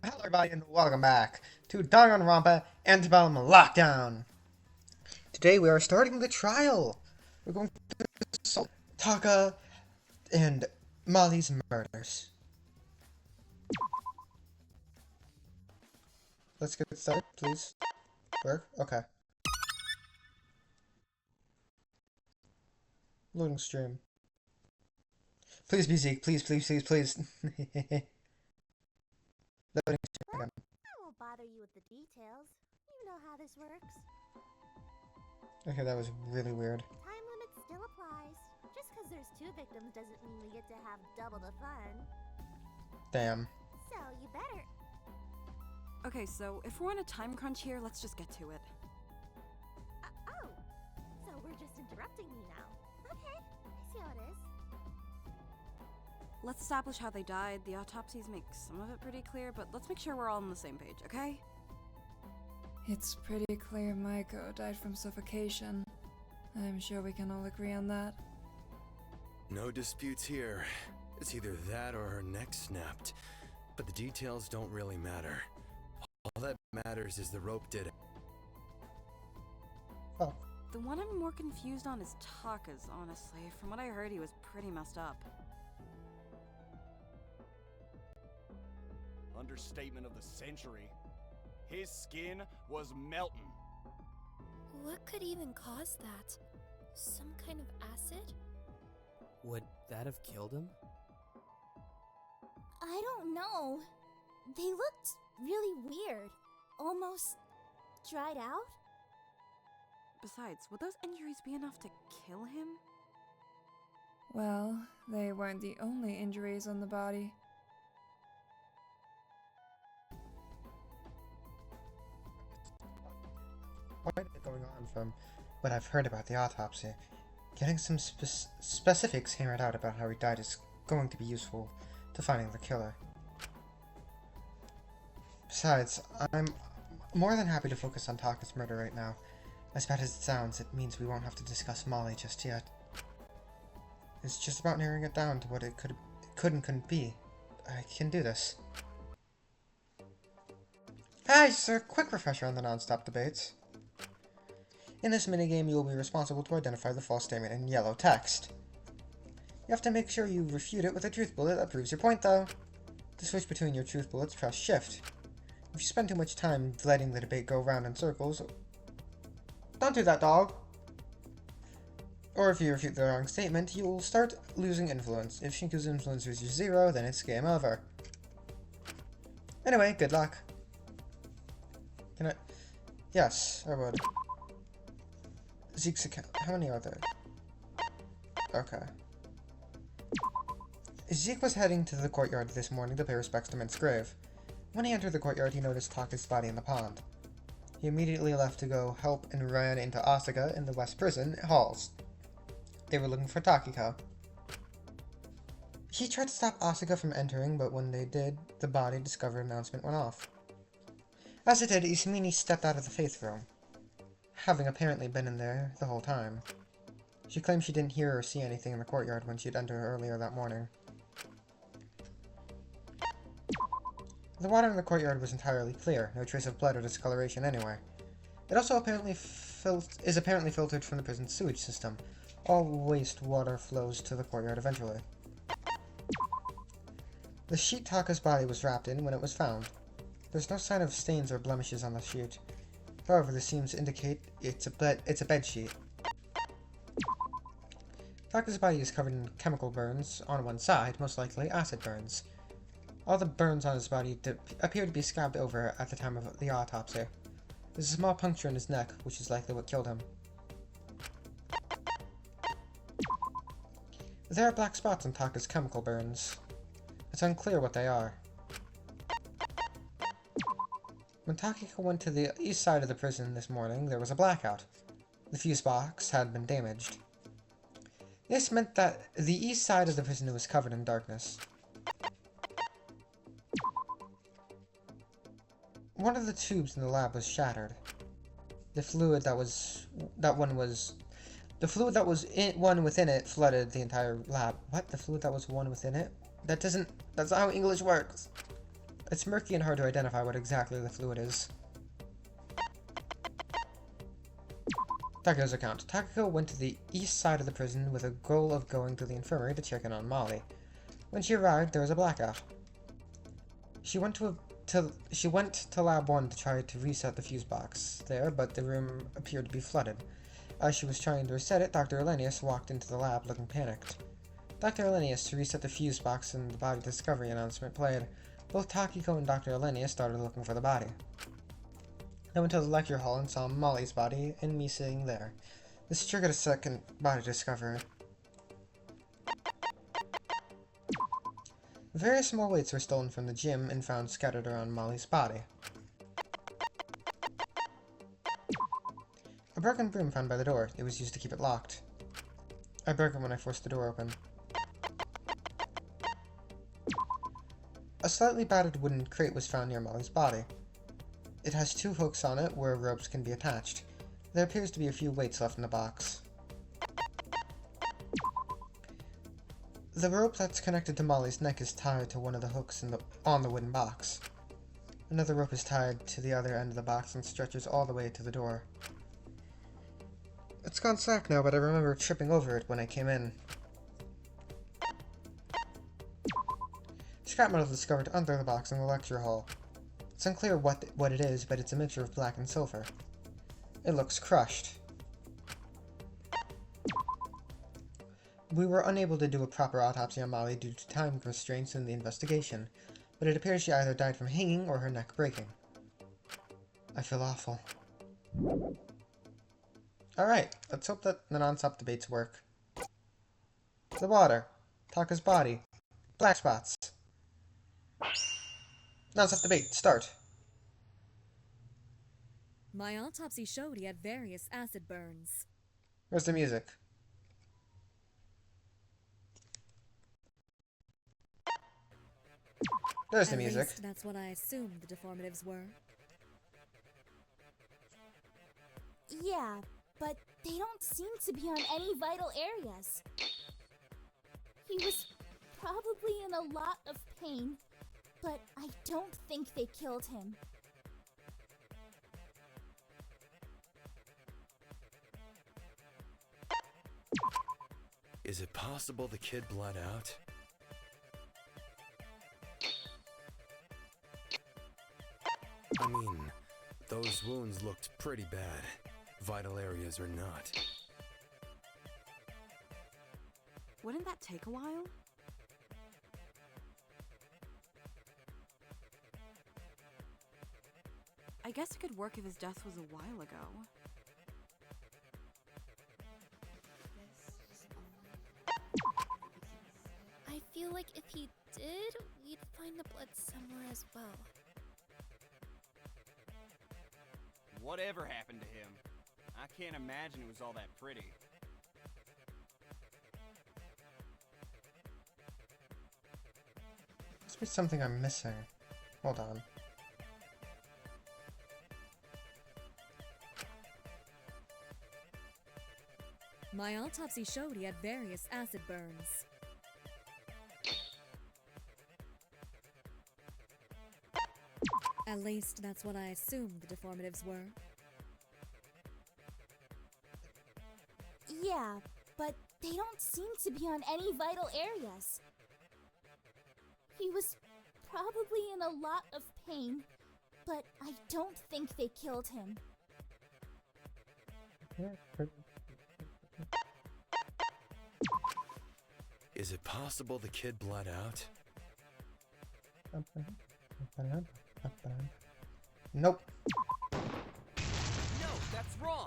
Hello everybody and welcome back to Danganronpa Antebellum Lockdown. Today we are starting the trial. We're going to solve Taka and Molly's murders. Let's get started, please. Work? Okay. Loading stream. Please be Zeke, please. Loading stream again. I won't bother you with the details. You know how this works. Okay, that was really weird. Time limit still applies. Just because there's 2 victims doesn't mean we get to have double the fun. Damn. So you better. Okay, so if we're on a time crunch here, let's just get to it. Oh, so we're just interrupting you now. Okay, I see how it is. Let's establish how they died. The autopsies make some of it pretty clear, but let's make sure we're all on the same page, okay? It's pretty clear Maiko died from suffocation. I'm sure we can all agree on that. No disputes here. It's either that or her neck snapped. But the details don't really matter. All that matters is the rope did it. Oh. The one I'm more confused on is Taka's, honestly. From what I heard, he was pretty messed up. Understatement of the century. His skin was melting. What could even cause that? Some kind of acid? Would that have killed him? I don't know. They looked really weird. Almost dried out. Besides, would those injuries be enough to kill him? Well, they weren't the only injuries on the body. Quite a bit going on from what I've heard about the autopsy. Getting some specifics hammered out about how he died is going to be useful to finding the killer. Besides, I'm more than happy to focus on Taka's murder right now. As bad as it sounds, it means we won't have to discuss Molly just yet. It's just about narrowing it down to what it could and couldn't be. I can do this. Hi, sir. Quick refresher on the non-stop debates. In this minigame, you will be responsible to identify the false statement in yellow text. You have to make sure you refute it with a truth bullet that proves your point, though. To switch between your truth bullets, press Shift. If you spend too much time letting the debate go round in circles... Don't do that, dog! Or if you refute the wrong statement, you will start losing influence. If Shinku's influence reaches 0, then it's game over. Anyway, good luck. Can I... Yes, I would. Zeke's account. How many are there? Okay. Zeke was heading to the courtyard this morning to pay respects to Mint's grave. When he entered the courtyard, he noticed Taka's body in the pond. He immediately left to go help and ran into Asuka in the West Prison halls. They were looking for Takiko. He tried to stop Asuka from entering, but when they did, the body discovery announcement went off. As it did, Ismini stepped out of the faith room, having apparently been in there the whole time. She claimed she didn't hear or see anything in the courtyard when she'd entered earlier that morning. The water in the courtyard was entirely clear, no trace of blood or discoloration anywhere. It also is apparently filtered from the prison's sewage system. All wastewater flows to the courtyard eventually. The sheet Taka's body was wrapped in when it was found. There's no sign of stains or blemishes on the sheet. However, the seams indicate it's a bed sheet. Taka's body is covered in chemical burns on one side, most likely acid burns. All the burns on his body appear to be scabbed over at the time of the autopsy. There's a small puncture in his neck, which is likely what killed him. There are black spots on Taka's chemical burns. It's unclear what they are. When Takiko went to the east side of the prison this morning, there was a blackout. The fuse box had been damaged. This meant that the east side of the prison was covered in darkness. One of the tubes in the lab was shattered. The fluid that was one within it flooded the entire lab. What? The fluid that was one within it? That's not how English works. It's murky and hard to identify what exactly the fluid is. Takiko's account. Takiko went to the east side of the prison with a goal of going to the infirmary to check in on Molly. When she arrived, there was a blackout. She went to Lab 1 to try to reset the fuse box there, but the room appeared to be flooded. As she was trying to reset it, Dr. Elenius walked into the lab looking panicked. Dr. Elenius to reset the fuse box and the body discovery announcement played. Both Takiko and Dr. Elenius started looking for the body. They went to the lecture hall and saw Molly's body and me sitting there. This triggered a second body discovery. Various small weights were stolen from the gym and found scattered around Molly's body. A broken broom found by the door. It was used to keep it locked. I broke it when I forced the door open. A slightly battered wooden crate was found near Molly's body. It has 2 hooks on it where ropes can be attached. There appears to be a few weights left in the box. The rope that's connected to Molly's neck is tied to one of the hooks on the wooden box. Another rope is tied to the other end of the box and stretches all the way to the door. It's gone slack now, but I remember tripping over it when I came in. Scrap metal discovered under the box in the lecture hall. It's unclear what it is, but it's a mixture of black and silver. It looks crushed. We were unable to do a proper autopsy on Molly due to time constraints in the investigation, but it appears she either died from hanging or her neck breaking. I feel awful. Alright, let's hope that the non-stop debates work. The water. Taka's body. Black spots. Non-stop debate, start. My autopsy showed he had various acid burns. Where's the music? There's the music. At least that's what I assumed the deformatives were. Yeah, but they don't seem to be on any vital areas. He was probably in a lot of pain, but I don't think they killed him. Is it possible the kid bled out? I mean, those wounds looked pretty bad. Vital areas or not. Wouldn't that take a while? I guess it could work if his death was a while ago. I feel like if he did, we'd find the blood somewhere as well. Whatever happened to him? I can't imagine it was all that pretty. Must be something I'm missing. Hold on. My autopsy showed he had various acid burns. At least that's what I assumed the deformatives were. Yeah, but they don't seem to be on any vital areas. He was probably in a lot of pain, but I don't think they killed him. Is it possible the kid bled out? Nope. No, that's wrong!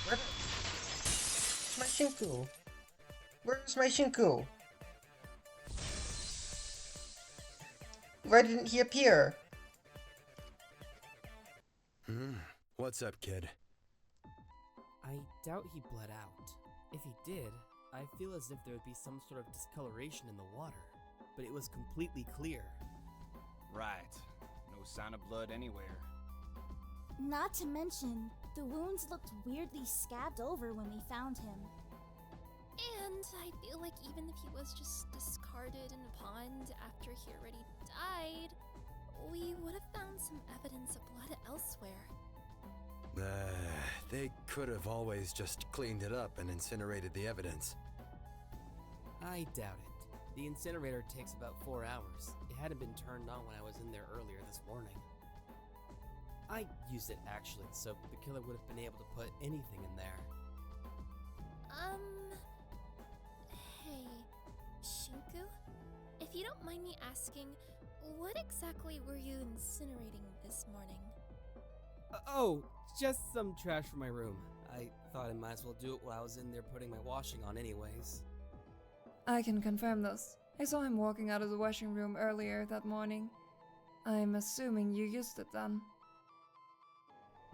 Where's my Shinku? Where's my Shinku? Why didn't he appear? What's up, kid? I doubt he bled out. If he did, I feel as if there would be some sort of discoloration in the water, but it was completely clear. Right. No sign of blood anywhere. Not to mention, the wounds looked weirdly scabbed over when we found him. And I feel like even if he was just discarded in a pond after he already died, we would have found some evidence of blood elsewhere. They could have always just cleaned it up and incinerated the evidence. I doubt it. The incinerator takes about 4 hours. It hadn't been turned on when I was in there earlier this morning. I used it actually, so the killer would have been able to put anything in there. Hey, Shinku? If you don't mind me asking, what exactly were you incinerating this morning? Oh, just some trash from my room. I thought I might as well do it while I was in there putting my washing on anyways. I can confirm this. I saw him walking out of the washing room earlier that morning. I'm assuming you used it then.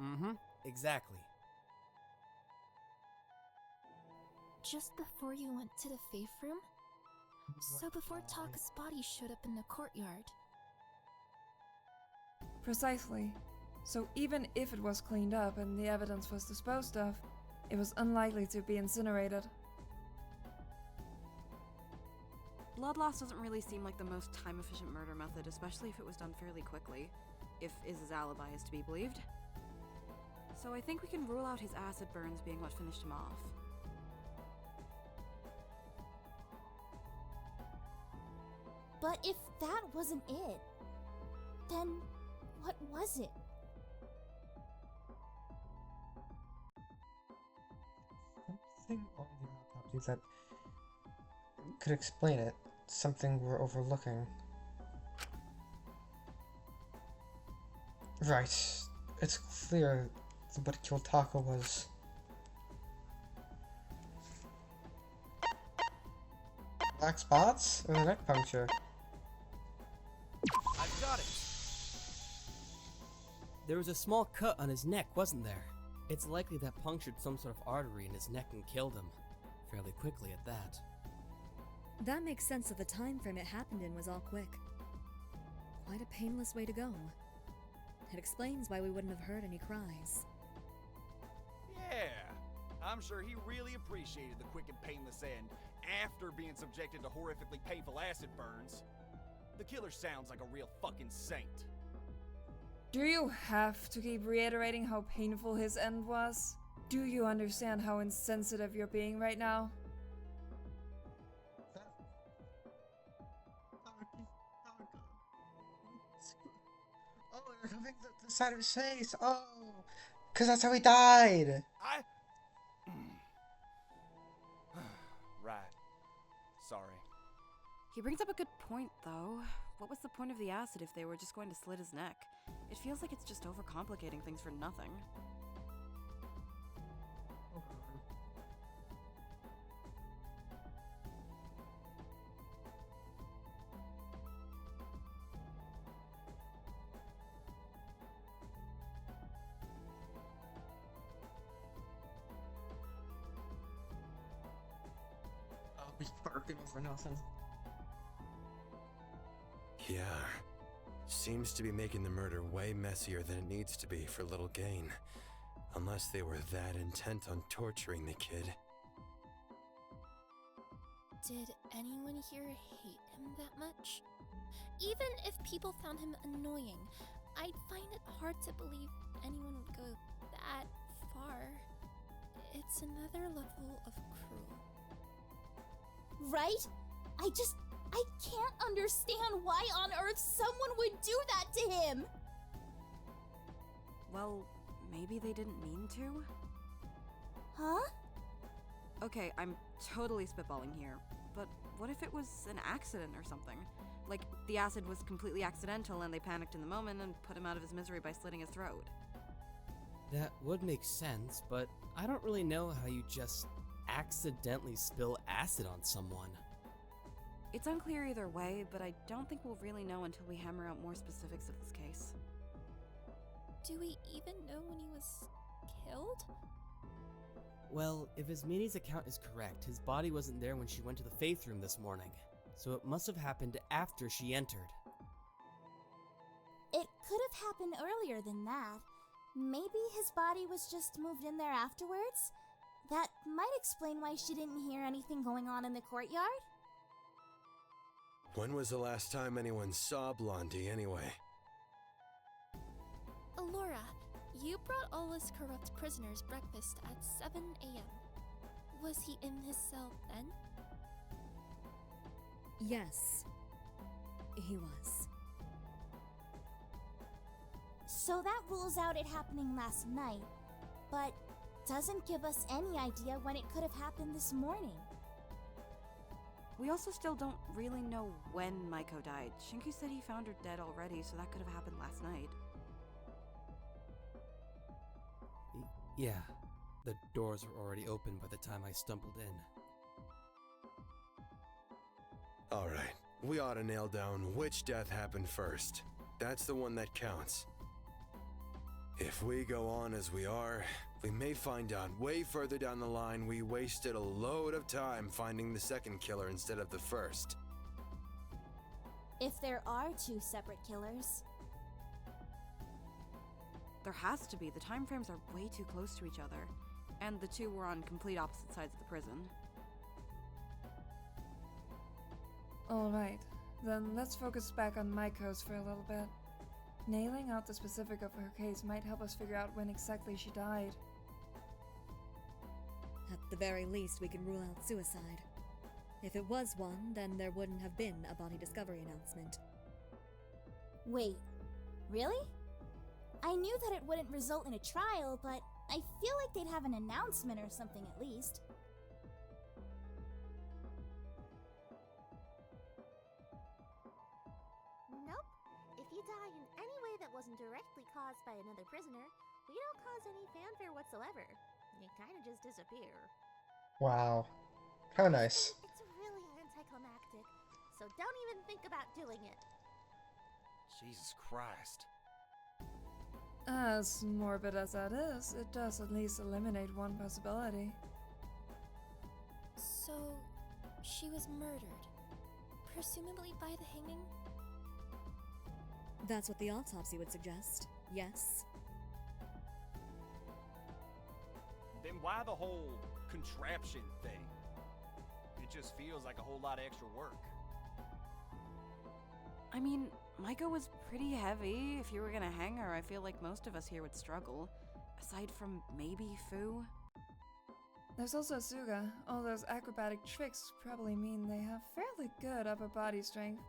Mm-hmm, exactly. Just before you went to the faith room? So before Taka's body showed up in the courtyard. Precisely. So even if it was cleaned up and the evidence was disposed of, it was unlikely to be incinerated. Blood loss doesn't really seem like the most time-efficient murder method, especially if it was done fairly quickly, if Iz's alibi is to be believed. So I think we can rule out his acid burns being what finished him off. But if that wasn't it, then what was it? Something on the autopsy that could explain it. Something we're overlooking. Right. It's clear that what killed Taka was... black spots or the neck puncture. I've got it! There was a small cut on his neck, wasn't there? It's likely that punctured some sort of artery in his neck and killed him. Fairly quickly at that. That makes sense that the time frame it happened in was all quick. Quite a painless way to go. It explains why we wouldn't have heard any cries. Yeah, I'm sure he really appreciated the quick and painless end after being subjected to horrifically painful acid burns. The killer sounds like a real fucking saint. Do you have to keep reiterating how painful his end was? Do you understand how insensitive you're being right now? Oh, they're covering the side of his face. Oh, because that's how he died. Right. Sorry. He brings up a good point, though. What was the point of the acid if they were just going to slit his neck? It feels like it's just overcomplicating things for nothing. I'll be barking over nothing. Yeah. Seems to be making the murder way messier than it needs to be for little gain. Unless they were that intent on torturing the kid. Did anyone here hate him that much? Even if people found him annoying, I'd find it hard to believe anyone would go that far. It's another level of cruel. Right? I can't understand why on earth someone would do that to him! Well, maybe they didn't mean to? Huh? Okay, I'm totally spitballing here, but what if it was an accident or something? Like, the acid was completely accidental and they panicked in the moment and put him out of his misery by slitting his throat. That would make sense, but I don't really know how you just accidentally spill acid on someone. It's unclear either way, but I don't think we'll really know until we hammer out more specifics of this case. Do we even know when he was killed? Well, if Ismini's account is correct, his body wasn't there when she went to the faith room this morning, so it must have happened after she entered. It could have happened earlier than that. Maybe his body was just moved in there afterwards? That might explain why she didn't hear anything going on in the courtyard. When was the last time anyone saw Blondie, anyway? Alora, you brought all us corrupt prisoners breakfast at 7 a.m. Was he in his cell then? Yes, he was. So that rules out it happening last night, but doesn't give us any idea when it could have happened this morning. We also still don't really know when Maiko died. Shinku said he found her dead already, so that could have happened last night. Yeah, the doors were already open by the time I stumbled in. Alright, we ought to nail down which death happened first. That's the one that counts. If we go on as we are, we may find out way further down the line we wasted a load of time finding the second killer instead of the first. If there are two separate killers. There has to be. The time frames are way too close to each other. And the two were on complete opposite sides of the prison. Alright, then let's focus back on Maiko's for a little bit. Nailing out the specific of her case might help us figure out when exactly she died. At the very least, we can rule out suicide. If it was one, then there wouldn't have been a body discovery announcement. Wait, really? I knew that it wouldn't result in a trial, but I feel like they'd have an announcement or something at least. Nope. If you die in any way that wasn't directly caused by another prisoner, we don't cause any fanfare whatsoever. You kinda just disappear. Wow. How nice. It's really anticlimactic, so don't even think about doing it. Jesus Christ. As morbid as that is, it does at least eliminate one possibility. So, she was murdered. Presumably by the hanging? That's what the autopsy would suggest, yes. Then why the whole contraption thing? It just feels like a whole lot of extra work. I mean, Maiko was pretty heavy. If you were gonna hang her, I feel like most of us here would struggle. Aside from maybe Fu. There's also Suga. All those acrobatic tricks probably mean they have fairly good upper body strength.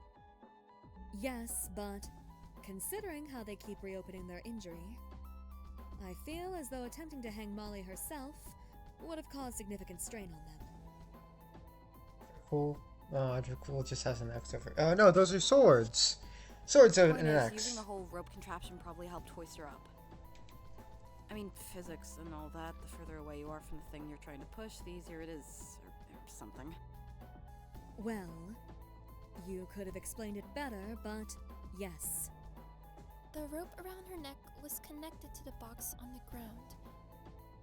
Yes, but considering how they keep reopening their injury, I feel as though attempting to hang Molly herself would have caused significant strain on them. Cool. Cool just has an X over. No, those are swords. Swords and Point an is, X. using the whole rope contraption probably helped hoist her up. I mean, physics and all that, the further away you are from the thing you're trying to push, the easier it is, or something. Well, you could have explained it better, but yes. The rope around her neck was connected to the box on the ground,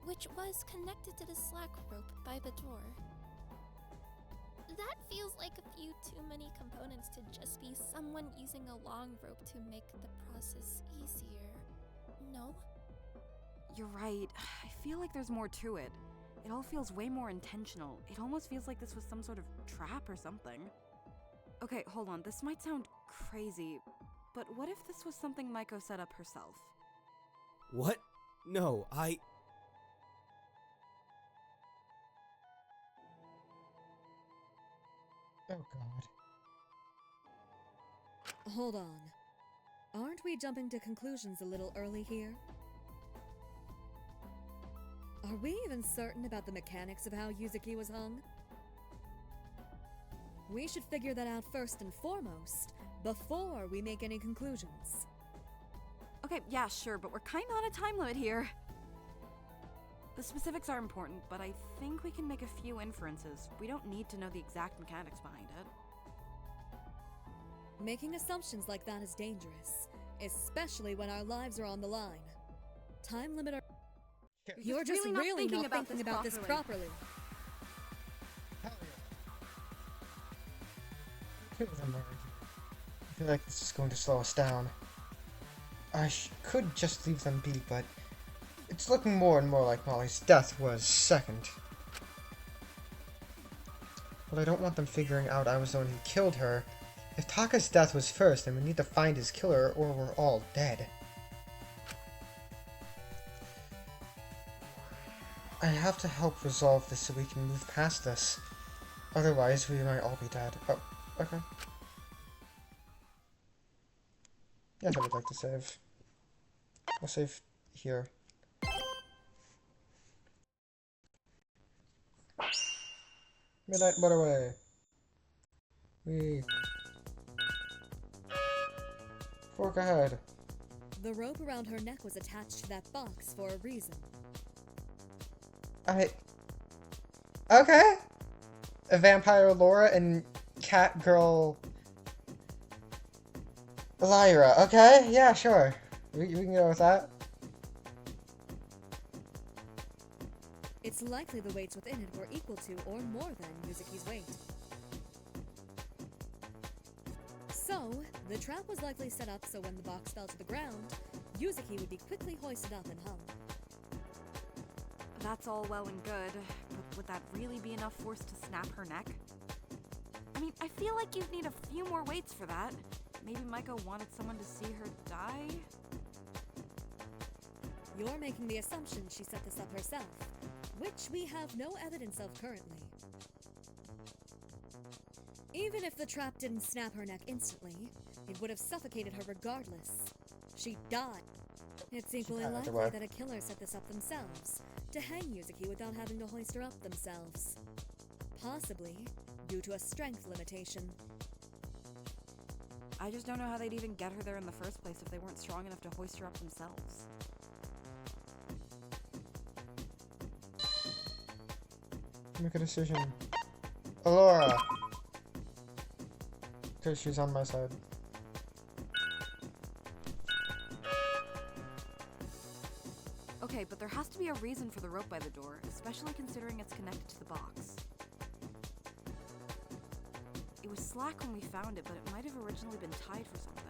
which was connected to the slack rope by the door. That feels like a few too many components to just be someone using a long rope to make the process easier. No? You're right. I feel like there's more to it. It all feels way more intentional. It almost feels like this was some sort of trap or something. Okay, hold on. This might sound crazy, but what if this was something Maiko set up herself? What? No, Oh god. Hold on. Aren't we jumping to conclusions a little early here? Are we even certain about the mechanics of how Yuzuki was hung? We should figure that out first and foremost, before we make any conclusions. Okay, yeah, sure, but we're kinda on a time limit here. The specifics are important, but I think we can make a few inferences. We don't need to know the exact mechanics behind it. Making assumptions like that is dangerous, especially when our lives are on the line. Time limit or... You're just really not thinking about this properly. Hell yeah. I feel like this is going to slow us down. I could just leave them be, but It's looking more and more like Molly's death was second. But I don't want them figuring out I was the one who killed her. If Taka's death was first, then we need to find his killer or we're all dead. I have to help resolve this so we can move past this. Otherwise, we might all be dead. Oh, okay. Yes, I would like to save. I'll save here. Midnight Motorway. Fork ahead. The rope around her neck was attached to that box for a reason. Okay. A vampire Laura and cat girl Lyra. Okay, yeah, sure. We can go with that. It's likely the weights within it were equal to or more than Yuzuki's weight. So, the trap was likely set up so when the box fell to the ground, Yuzuki would be quickly hoisted up and hung. That's all well and good, but would that really be enough force to snap her neck? I mean, I feel like you'd need a few more weights for that. Maybe Maiko wanted someone to see her die? You're making the assumption she set this up herself, which we have no evidence of currently. Even if the trap didn't snap her neck instantly, it would have suffocated her regardless. She died. It's equally likely that a killer set this up themselves, to hang Yuzuki without having to hoist her up themselves. Possibly due to a strength limitation. I just don't know how they'd even get her there in the first place if they weren't strong enough to hoist her up themselves. Make a decision. Alora! Because she's on my side. Okay, but there has to be a reason for the rope by the door, especially considering it's connected to the box. It was slack when we found it, but it might have originally been tied for something.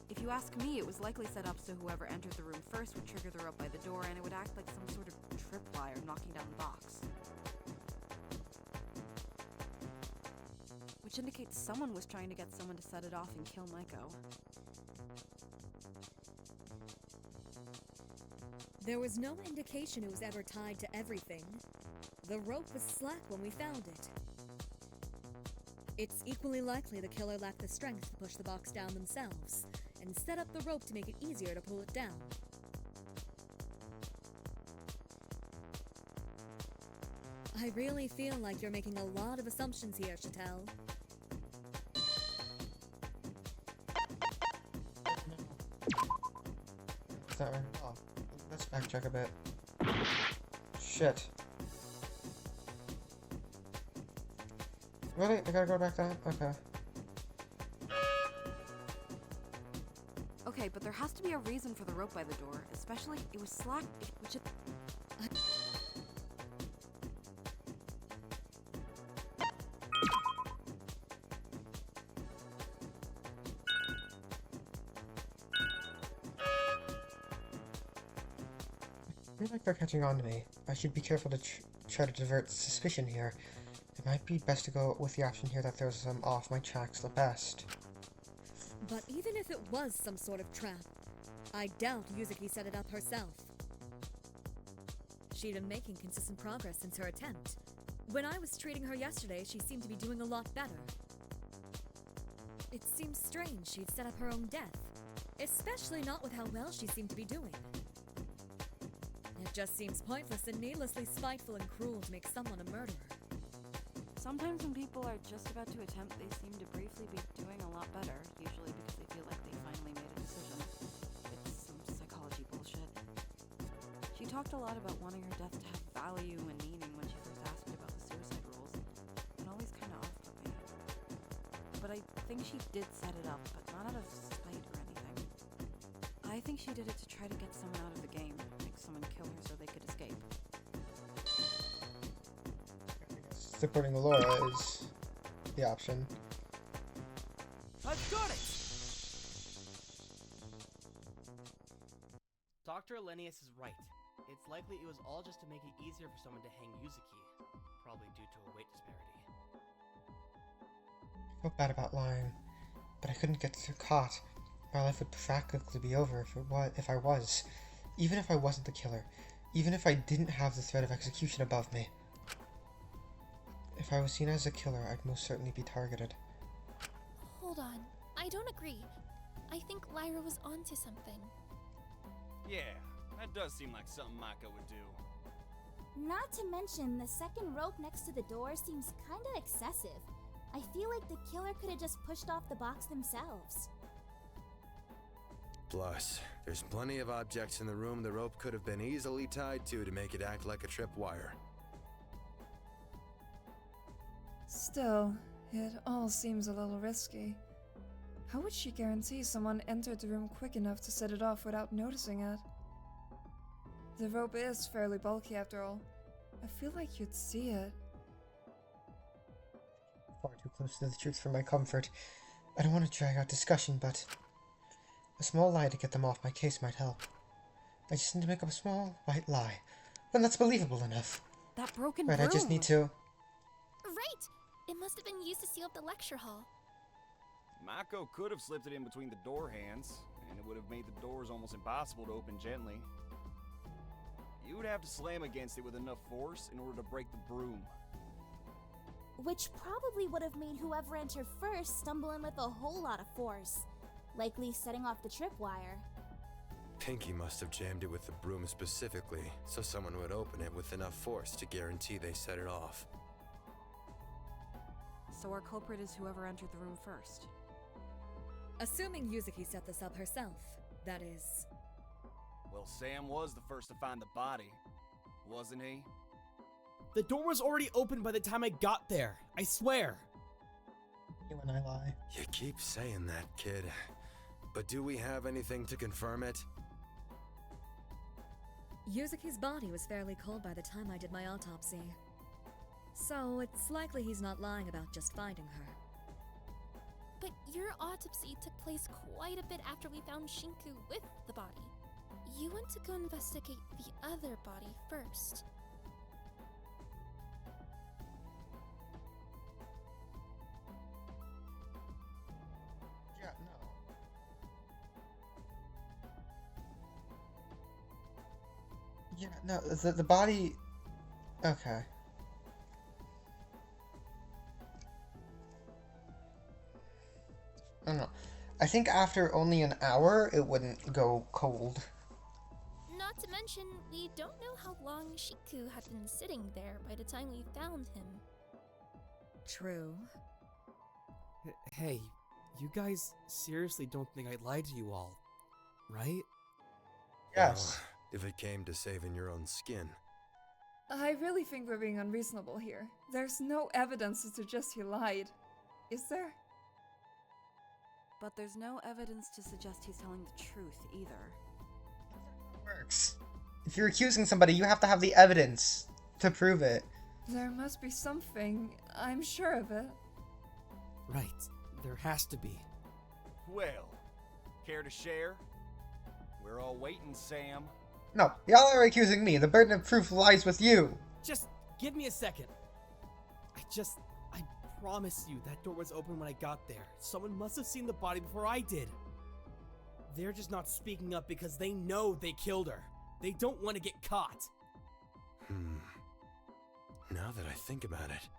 If you ask me, it was likely set up so whoever entered the room first would trigger the rope by the door, and it would act like some sort of tripwire knocking down the box. Which indicates someone was trying to get someone to set it off and kill Maiko. There was no indication it was ever tied to everything. The rope was slack when we found it. It's equally likely the killer lacked the strength to push the box down themselves, and set up the rope to make it easier to pull it down. I really feel like you're making a lot of assumptions here, Chattel. Is that right? Oh, let's backtrack a bit. Shit. Really? I gotta go back down? Okay. Okay, but there has to be a reason for the rope by the door, especially it was slack, which it... I feel like they're catching on to me. I should be careful to try to divert suspicion here. It might be best to go with the option here that throws them off my tracks the best. But even if it was some sort of trap, I doubt Yuzuki set it up herself. She'd been making consistent progress since her attempt. When I was treating her yesterday, she seemed to be doing a lot better. It seems strange she'd set up her own death, especially not with how well she seemed to be doing. It just seems pointless and needlessly spiteful and cruel to make someone a murderer. Sometimes when people are just about to attempt, they seem to briefly be doing a lot better, usually because they feel like they finally made a decision. It's some psychology bullshit. She talked a lot about wanting her death to have value and meaning when she first asked me about the suicide rules. It always kind of off-put me. But I think she did set it up, but not out of spite or anything. I think she did it to try to get someone out of the game, make someone kill her so they could escape. Supporting Laura is the option. I've got it! Aeneas is right. It's likely it was all just to make it easier for someone to hang Yuzuki, probably due to a weight disparity. I felt bad about lying, but I couldn't get caught. My life would practically be over if I was. Even if I wasn't the killer. Even if I didn't have the threat of execution above me. If I was seen as a killer, I'd most certainly be targeted. Hold on. I don't agree. I think Lyra was onto something. Yeah, that does seem like something Mako would do. Not to mention, the second rope next to the door seems kinda excessive. I feel like the killer could have just pushed off the box themselves. Plus, there's plenty of objects in the room the rope could have been easily tied to make it act like a tripwire. Still, it all seems a little risky. How would she guarantee someone entered the room quick enough to set it off without noticing it? The rope is fairly bulky after all. I feel like you'd see it. Far too close to the truth for my comfort. I don't want to drag out discussion, but a small lie to get them off my case might help. I just need to make up a small white lie. Then that's believable enough. That broken Right, broom! I just need to... Right! It must have been used to seal up the lecture hall. Mako could have slipped it in between the door hands, and it would have made the doors almost impossible to open gently. You would have to slam against it with enough force in order to break the broom. Which probably would have made whoever entered first stumble in with a whole lot of force, likely setting off the tripwire. Pinky must have jammed it with the broom specifically, so someone would open it with enough force to guarantee they set it off. So our culprit is whoever entered the room first. Assuming Yuzuki set this up herself, that is. Well, Sam was the first to find the body, wasn't he? The door was already open by the time I got there, I swear! You and I lie. You keep saying that, kid. But do we have anything to confirm it? Yuzuki's body was fairly cold by the time I did my autopsy. So it's likely he's not lying about just finding her. But your autopsy took place quite a bit after we found Shinku with the body. You went to go investigate the other body first. Yeah, no. Yeah, no, the body... Okay. I don't know. I think after only an hour, it wouldn't go cold. Not to mention, we don't know how long Shinku had been sitting there by the time we found him. True. Hey, you guys seriously don't think I lied to you all, right? Yes. Well, if it came to saving your own skin. I really think we're being unreasonable here. There's no evidence to suggest he lied. Is there? But there's no evidence to suggest he's telling the truth either. Works. If you're accusing somebody, you have to have the evidence to prove it. There must be something. I'm sure of it. Right, there has to be. Well, care to share? We're all waiting, Sam. No, y'all are accusing me. The burden of proof lies with you. Just give me a second. I promise you that door was open when I got there. Someone must have seen the body before I did. They're just not speaking up because they know they killed her. They don't want to get caught. Now that I think about it.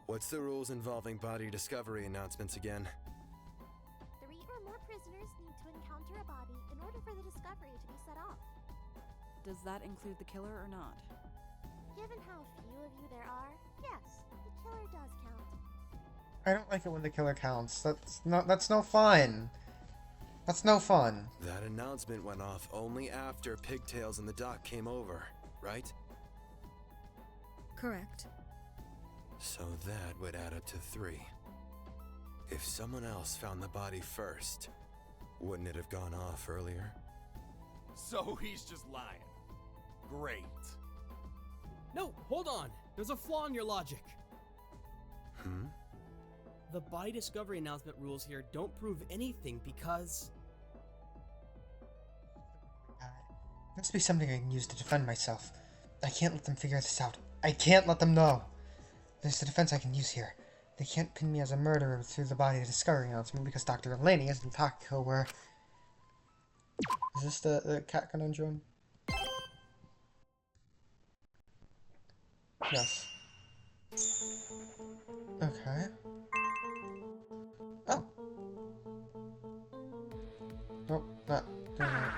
What's the rules involving body discovery announcements again? 3 or more prisoners need to encounter a body in order for the discovery to be set off. Does that include the killer or not? Given how few of you there are, yes, the killer does count. I don't like it when the killer counts. That's no fun. That's no fun. That announcement went off only after Pigtails and the doc came over, right? Correct. So that would add up to 3. If someone else found the body first, wouldn't it have gone off earlier? So he's just lying. Great. No, hold on. There's a flaw in your logic. The body discovery announcement rules here don't prove anything because... Must be something I can use to defend myself. I can't let them figure this out. I can't let them know. There's the defense I can use here. They can't pin me as a murderer through the body discovery announcement because Dr. Elenius and Takiko were... Is this the cat conundrum? Yes. Okay. Oh. Nope, not doing that.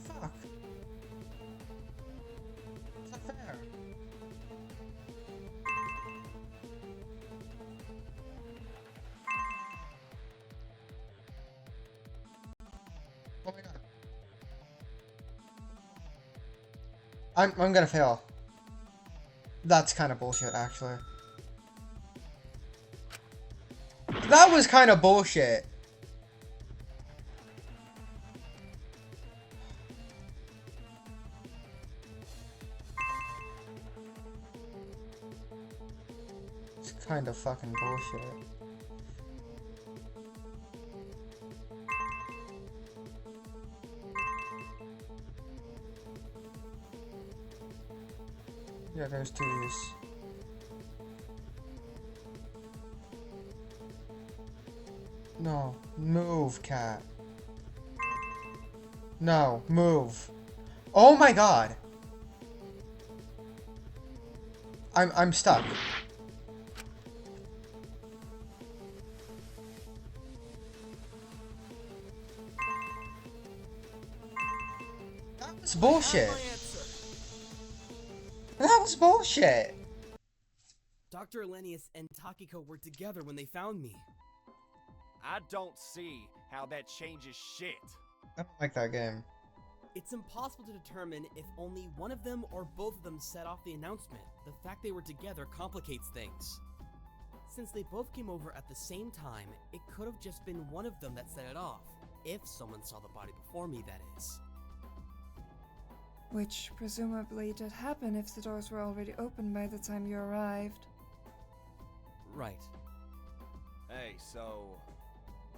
Fuck. It's not fair. Oh my god. I'm gonna fail. That's kind of bullshit, actually. That was kind of bullshit. It's kind of fucking bullshit. Yeah, there's two of these. No, move, cat. No, move. Oh my god. I'm stuck. That was bullshit. That was bullshit. Dr. Elenius and Takiko were together when they found me. I don't see how that changes shit. I don't like that game. It's impossible to determine if only one of them or both of them set off the announcement. The fact they were together complicates things. Since they both came over at the same time, it could have just been one of them that set it off. If someone saw the body before me, that is. Which presumably did happen if the doors were already open by the time you arrived. Right. Hey, so...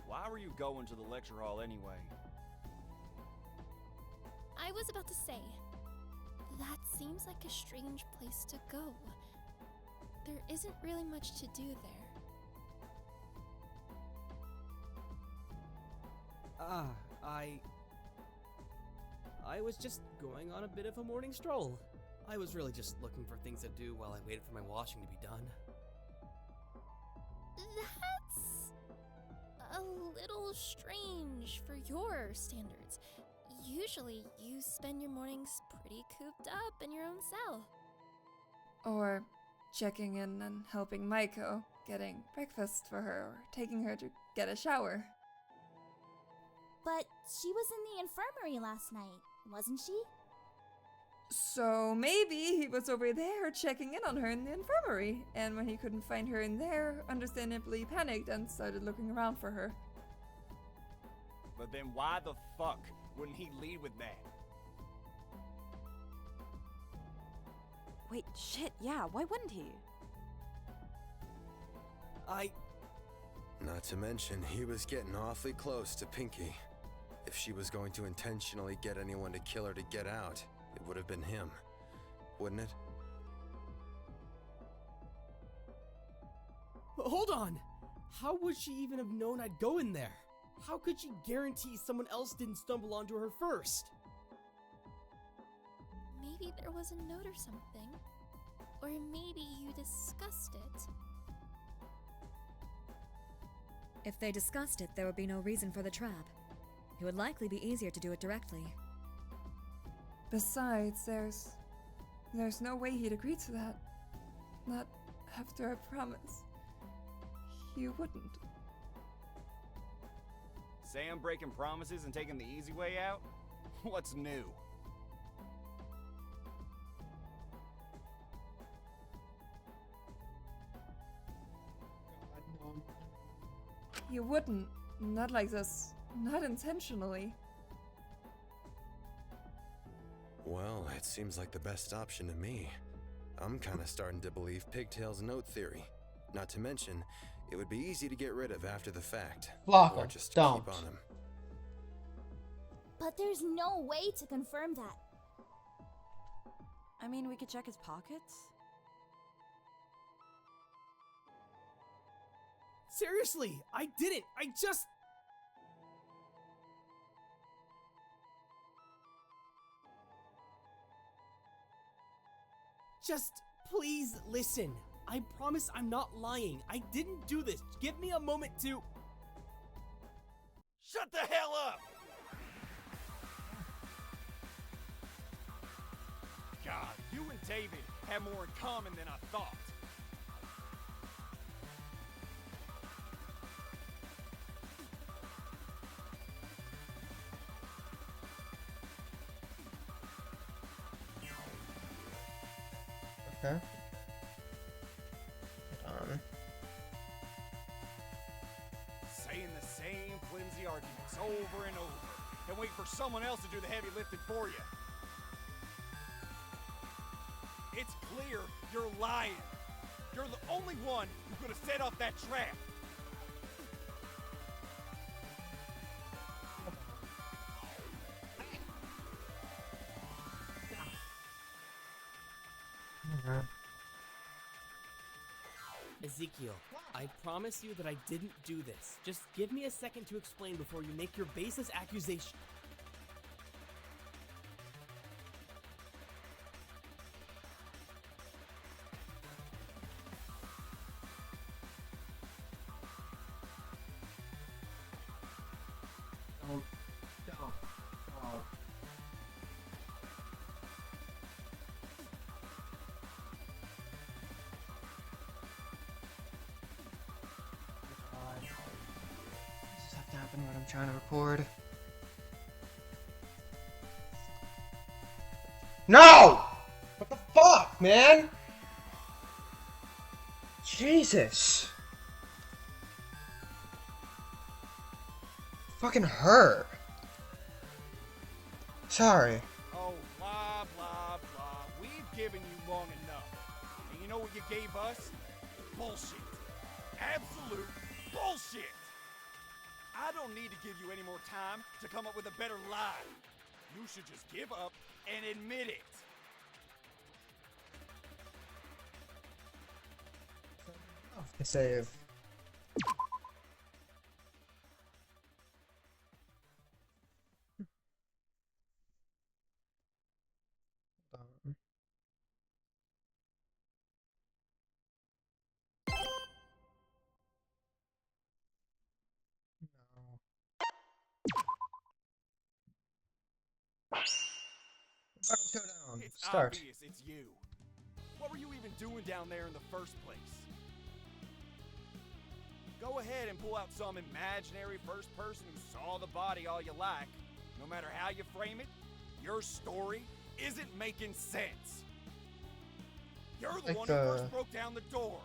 why were you going to the lecture hall anyway? I was about to say, that seems like a strange place to go. There isn't really much to do there. I was just going on a bit of a morning stroll. I was really just looking for things to do while I waited for my washing to be done. That's a little strange for your standards. Usually, you spend your mornings pretty cooped up in your own cell. Or checking in and helping Maiko, getting breakfast for her, or taking her to get a shower. But she was in the infirmary last night, wasn't she? So maybe he was over there checking in on her in the infirmary, and when he couldn't find her in there, understandably panicked and started looking around for her. But then why the fuck wouldn't he lead with that? Wait, shit, yeah, why wouldn't he? Not to mention, he was getting awfully close to Pinky. If she was going to intentionally get anyone to kill her to get out, it would have been him, wouldn't it? Hold on! How would she even have known I'd go in there? How could she guarantee someone else didn't stumble onto her first? Maybe there was a note or something. Or maybe you discussed it. If they discussed it, there would be no reason for the trap. It would likely be easier to do it directly. Besides, there's no way he'd agree to that. Not after I promised. He wouldn't. Sam breaking promises and taking the easy way out? What's new? You wouldn't. Not like this. Not intentionally. Well, it seems like the best option to me. I'm kinda starting to believe Pigtail's note theory. Not to mention, it would be easy to get rid of after the fact. Block or him. just Don't. keep on him. But there's no way to confirm that. I mean, we could check his pockets. Seriously, I didn't. I just... Just please listen. I promise I'm not lying. I didn't do this. Give me a moment to... Shut the hell up! God, you and David have more in common than I thought. Okay. Hold on. Saying the same flimsy arguments over and over, and wait for someone else to do the heavy lifting for you. It's clear you're lying. You're the only one who could have set off that trap. Ezekiel, I promise you that I didn't do this. Just give me a second to explain before you make your baseless accusation. Don't. This has to happen when I'm trying to record. No! What the fuck, man? Jesus. Fucking hurt. Sorry. Oh, blah, blah, blah. We've given you long enough. And you know what you gave us? Bullshit. Absolute bullshit. I don't need to give you any more time to come up with a better lie. You should just give up and admit it. Save. Showdown. It's Start. obvious it's you. What were you even doing down there in the first place? Go ahead and pull out some imaginary first person who saw the body all you like. No matter how you frame it, your story isn't making sense. You're the Like one who first broke down the door.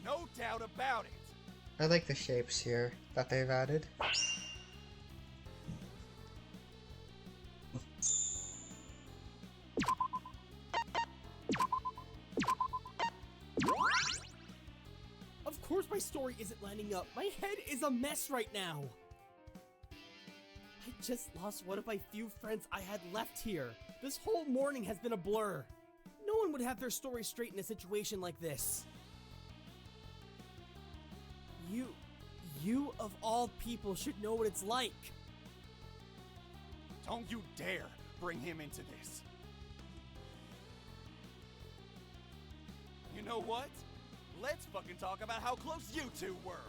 No doubt about it. I like the shapes here that they've added. Of course my story isn't lining up. My head is a mess right now. I just lost one of my few friends I had left here. This whole morning has been a blur. No one would have their story straight in a situation like this. You of all people should know what it's like. Don't you dare bring him into this. You know what? Let's fucking talk about how close you two were.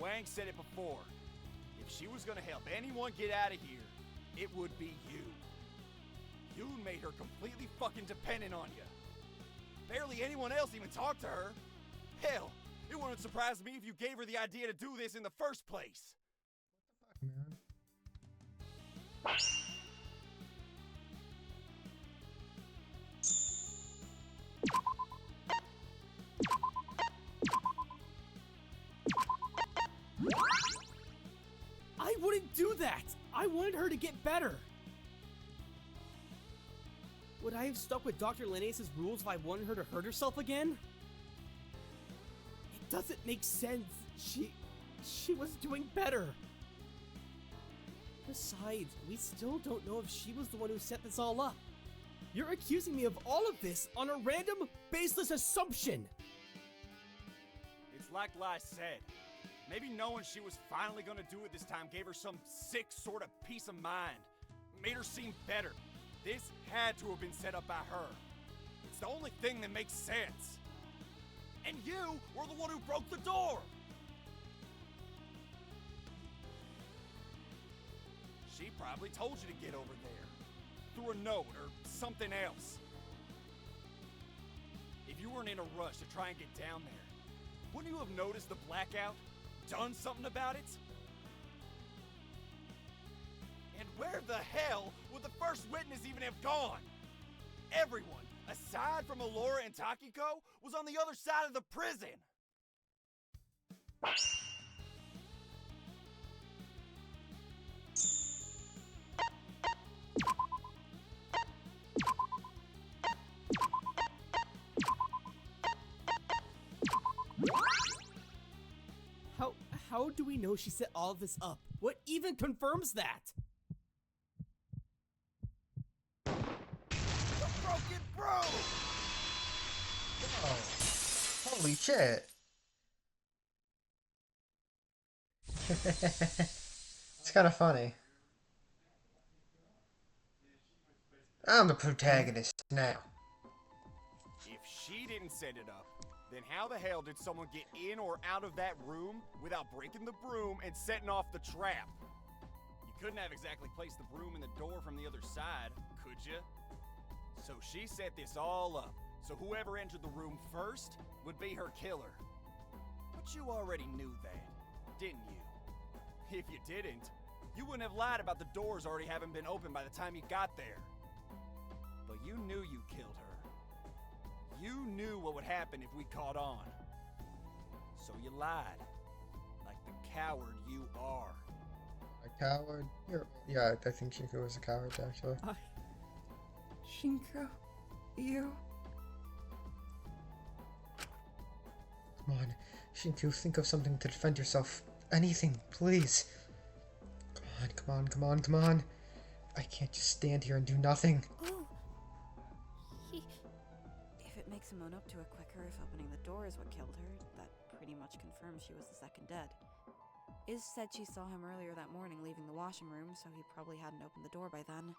Wang said it before. If she was gonna help anyone get out of here, it would be you. You made her completely fucking dependent on you. Barely anyone else even talked to her. Hell, It wouldn't surprise me if you gave her the idea to do this in the first place. Man. I wouldn't do that! I wanted her to get better! Would I have stuck with Dr. Linnaeus' rules if I wanted her to hurt herself again? It doesn't make sense. She was doing better. Besides, we still don't know if she was the one who set this all up. You're accusing me of all of this on a random, baseless assumption! It's like Lai said. Maybe knowing she was finally gonna do it this time gave her some sick sort of peace of mind. Made her seem better. This had to have been set up by her. It's the only thing that makes sense. And you were the one who broke the door! She probably told you to get over there. Through a note or something else. If you weren't in a rush to try and get down there, wouldn't you have noticed the blackout? Done something about it? And where the hell would the first witness even have gone? Everyone, aside from Alora and Takiko, was on the other side of the prison. How do we know she set all of this up? What even confirms that? The broken broom! Oh, holy shit. It's kind of funny. I'm the protagonist now. If she didn't set it up, then how the hell did someone get in or out of that room without breaking the broom and setting off the trap? You couldn't have exactly placed the broom in the door from the other side, could you? So she set this all up, so whoever entered the room first would be her killer. But you already knew that, didn't you? If you didn't, you wouldn't have lied about the doors already having been opened by the time you got there. But you knew you killed her. You knew what would happen if we caught on. So you lied. Like the coward you are. A coward? Yeah, I think Shinko was a coward, actually. Shinko, you... Come on, Shinko, think of something to defend yourself. Anything, please. Come on. I can't just stand here and do nothing. Oh, If it makes him own up to it quicker, if opening the door is what killed her, that pretty much confirms she was the second dead. Iz said she saw him earlier that morning leaving the washing room, so he probably hadn't opened the door by then.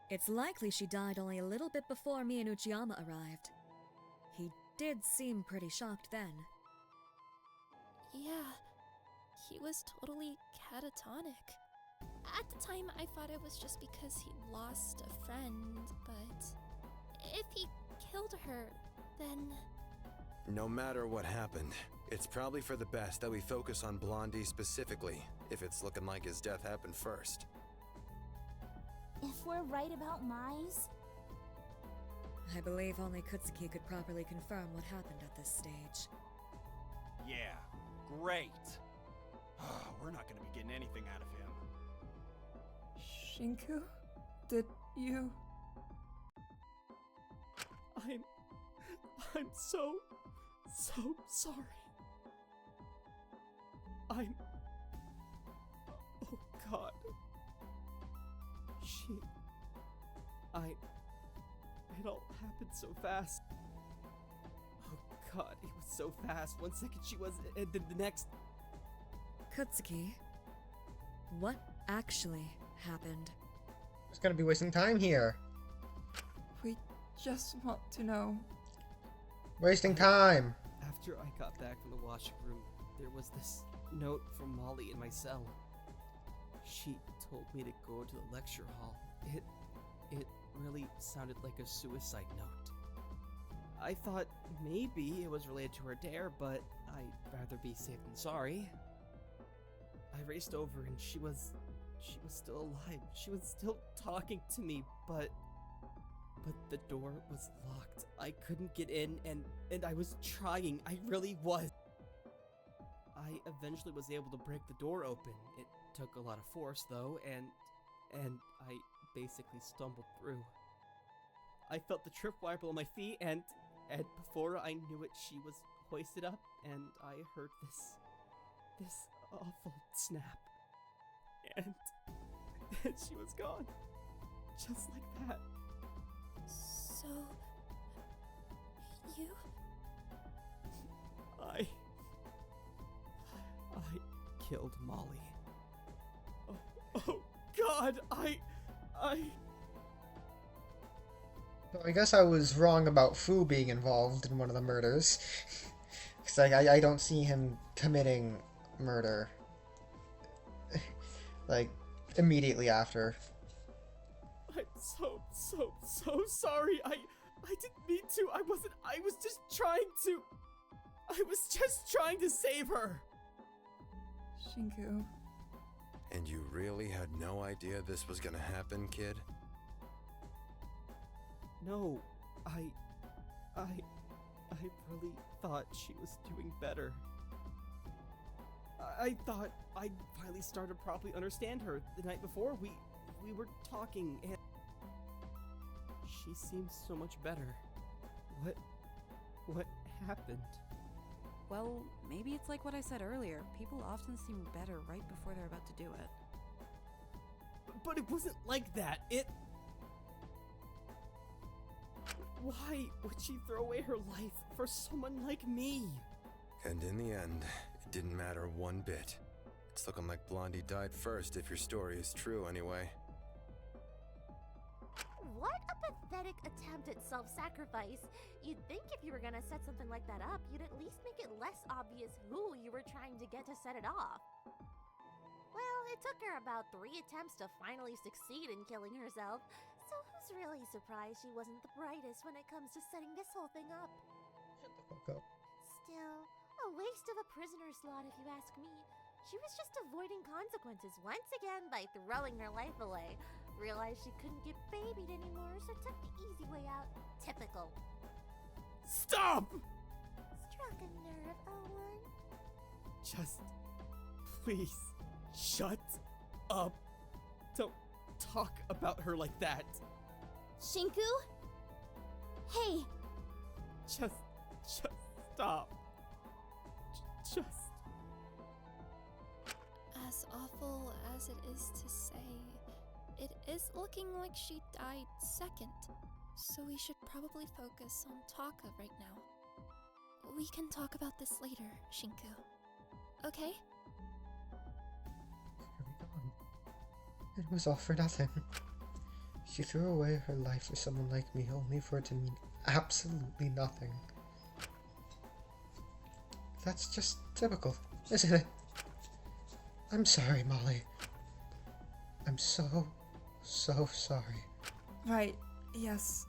It's likely she died only a little bit before me and Uchiyama arrived. He did seem pretty shocked then. yeah. He was totally catatonic. At the time, I thought it was just because he lost a friend, but if he killed her, then... No matter what happened, it's probably for the best that we focus on Blondie specifically, if it's looking like his death happened first. If we're right about Mai's, I believe only Kutsuki could properly confirm what happened at this stage. Yeah, great. We're not gonna be getting anything out of him. Shinku? Did you... I'm so sorry. Oh God. It all happened so fast. Oh God, it was so fast. 1 second she was, and then the next... Kutsuki, what actually happened? Just gonna be wasting time here. We just want to know. Wasting time. After I got back from the washing room, there was this note from Molly in my cell. She told me to go to the lecture hall. It really sounded like a suicide note. I thought maybe it was related to her dare, but I'd rather be safe than sorry. I raced over and she was still alive. She was still talking to me, but the door was locked. I couldn't get in, and I was trying. I really was. I eventually was able to break the door open. It took a lot of force, though, and I basically stumbled through. I felt the tripwire below my feet, and before I knew it, she was hoisted up, and I heard this awful snap. And she was gone. Just like that. So, you? I killed Molly. Oh God, So I guess I was wrong about Fu being involved in one of the murders. Because I don't see him committing murder. Like, immediately after. I'm so sorry. I didn't mean to. I was just trying to save her. Shinku. And you really had no idea this was gonna happen, kid? No, I really thought she was doing better. I thought I'd finally start to properly understand her. The night before, we were talking, and she seems so much better. What happened? Well, maybe it's like what I said earlier. People often seem better right before they're about to do it. But it wasn't like that. Why would she throw away her life for someone like me? And in the end, it didn't matter one bit. It's looking like Blondie died first, if your story is true anyway. What a pathetic attempt at self-sacrifice. You'd think if you were gonna set something like that up, you'd at least make it less obvious who you were trying to get to set it off. Well, it took her about 3 attempts to finally succeed in killing herself, so who's really surprised she wasn't the brightest when it comes to setting this whole thing up? Shut the fuck up. Still, a waste of a prisoner slot if you ask me. She was just avoiding consequences once again by throwing her life away. Realized she couldn't get babied anymore, so took the easy way out. Typical. Stop! Struck a nerve, Owen. Just, please, shut up. Don't talk about her like that. Shinku? Hey! Just stop. Just. As awful as it is to say, it is looking like she died second, so we should probably focus on Taka right now. We can talk about this later, Shinku. Okay? It was all for nothing. She threw away her life for someone like me, only for it to mean absolutely nothing. That's just typical, isn't it? I'm sorry, Molly. I'm so sorry. Right, yes,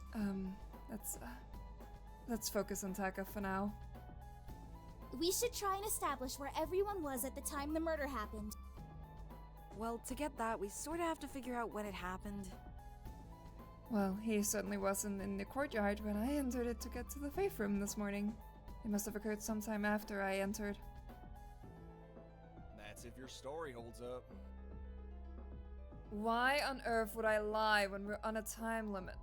let's focus on Taka for now. We should try and establish where everyone was at the time the murder happened. Well, to get that, we sort of have to figure out when it happened. Well, he certainly wasn't in the courtyard when I entered it to get to the faith room this morning. It must have occurred sometime after I entered. That's if your story holds up. Why on earth would I lie when we're on a time limit?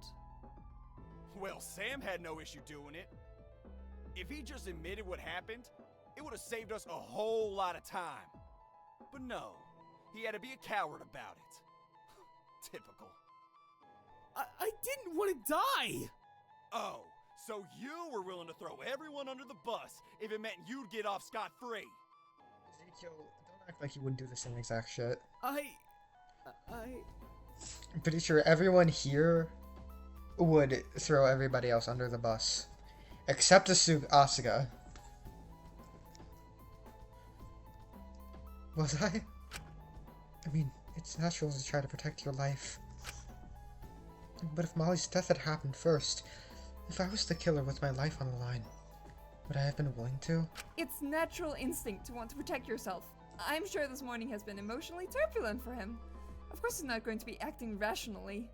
Well, Sam had no issue doing it. If he just admitted what happened, it would have saved us a whole lot of time. But no, he had to be a coward about it. Typical. I didn't want to die! Oh, so you were willing to throw everyone under the bus if it meant you'd get off scot-free. Ezekiel, don't act like you wouldn't do the same exact shit. I'm pretty sure everyone here would throw everybody else under the bus. Except Asuka. Was I? I mean, it's natural to try to protect your life. But if Molly's death had happened first, If I was the killer with my life on the line, would I have been willing to? It's natural instinct to want to protect yourself. I'm sure this morning has been emotionally turbulent for him. Of course he's not going to be acting rationally.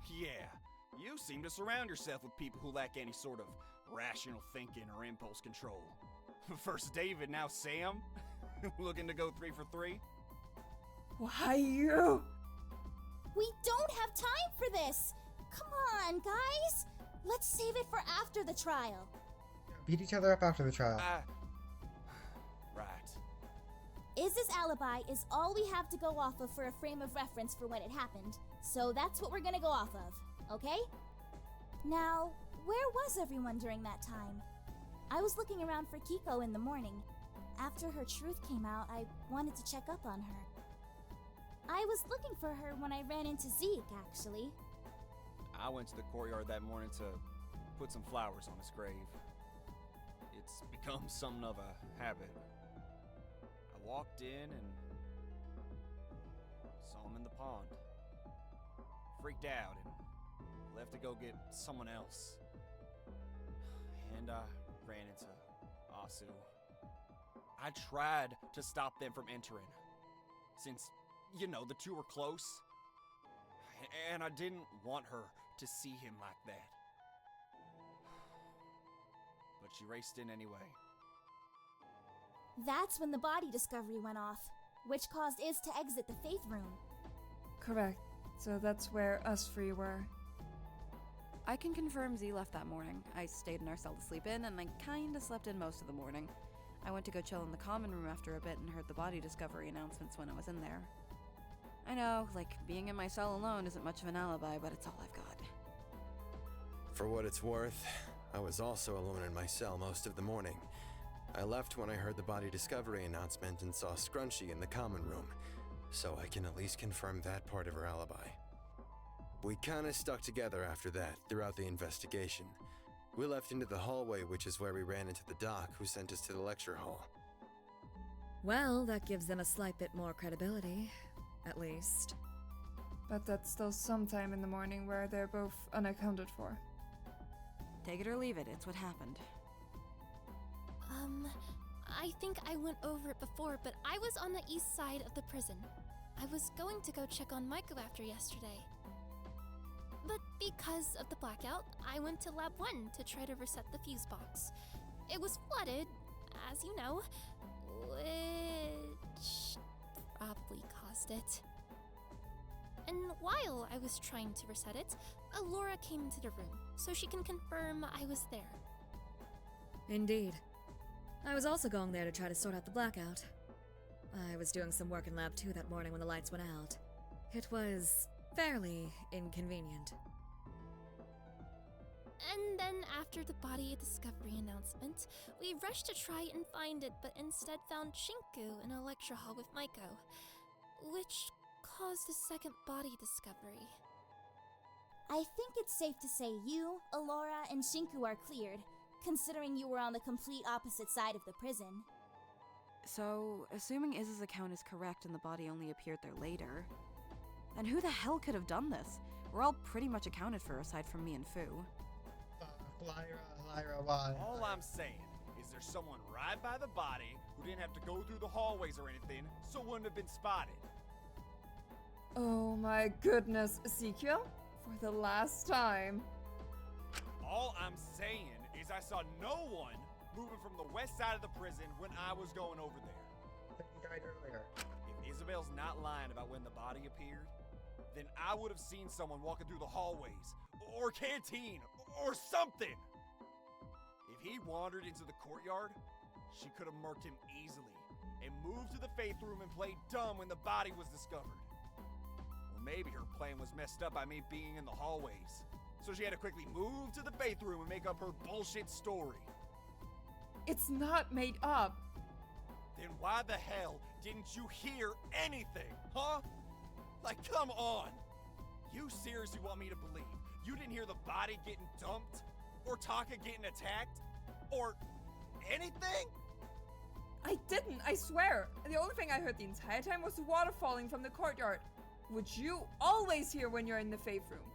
Yeah, you seem to surround yourself with people who lack any sort of rational thinking or impulse control. First David, now Sam? Looking to go 3 for 3? Why you? We don't have time for this! Come on, guys! Let's save it for after the trial. Beat each other up after the trial. Right. Iz's alibi is all we have to go off of for a frame of reference for when it happened, so that's what we're gonna go off of, okay? Now, where was everyone during that time? I was looking around for Kiko in the morning. After her truth came out, I wanted to check up on her. I was looking for her when I ran into Zeke, actually. I went to the courtyard that morning to put some flowers on his grave. It's become something of a habit. I walked in and saw him in the pond. Freaked out and left to go get someone else. And I ran into Asu. I tried to stop them from entering, since, you know, the two were close. And I didn't want her to see him like that. But she raced in anyway. That's when the body discovery went off, which caused Iz to exit the Faith Room. Correct. So that's where us three were. I can confirm Z left that morning. I stayed in our cell to sleep in, and I kinda slept in most of the morning. I went to go chill in the common room after a bit and heard the body discovery announcements when I was in there. I know, like, being in my cell alone isn't much of an alibi, but it's all I've got. For what it's worth, I was also alone in my cell most of the morning. I left when I heard the body discovery announcement and saw Scrunchy in the common room, so I can at least confirm that part of her alibi. We kinda stuck together after that, throughout the investigation. We left into the hallway, which is where we ran into the doc who sent us to the lecture hall. Well, that gives them a slight bit more credibility. At least. But that's still sometime in the morning where they're both unaccounted for. Take it or leave it, it's what happened. I think I went over it before, but I was on the east side of the prison. I was going to go check on Maiko after yesterday. But because of the blackout, I went to Lab 1 to try to reset the fuse box. It was flooded, as you know, which probably caused it. And while I was trying to reset it, Alora came into the room, so she can confirm I was there. Indeed. I was also going there to try to sort out the blackout. I was doing some work in Lab 2 that morning when the lights went out. It was fairly inconvenient. And then after the body discovery announcement, we rushed to try and find it, but instead found Shinku in a lecture hall with Maiko, which caused a second body discovery. I think it's safe to say you, Alora, and Shinku are cleared, considering you were on the complete opposite side of the prison. So, assuming Iz's account is correct and the body only appeared there later, then who the hell could have done this? We're all pretty much accounted for aside from me and Fu. Lyra, why? All I'm saying is there's someone right by the body who didn't have to go through the hallways or anything, so wouldn't have been spotted. Oh my goodness, Ezekiel? For the last time. All I'm saying is I saw no one moving from the west side of the prison when I was going over there. He died earlier. If Isabel's not lying about when the body appeared, then I would have seen someone walking through the hallways, or canteen, or something. If he wandered into the courtyard, she could have murked him easily and moved to the faith room and played dumb when the body was discovered. Or maybe her plan was messed up by me being in the hallways, so she had to quickly move to the faith room and make up her bullshit story. It's not made up. Then why the hell didn't you hear anything, huh? Like, come on! You seriously want me to believe you didn't hear the body getting dumped? Or Taka getting attacked? Or anything? I didn't, I swear. The only thing I heard the entire time was the water falling from the courtyard, which you always hear when you're in the faith room.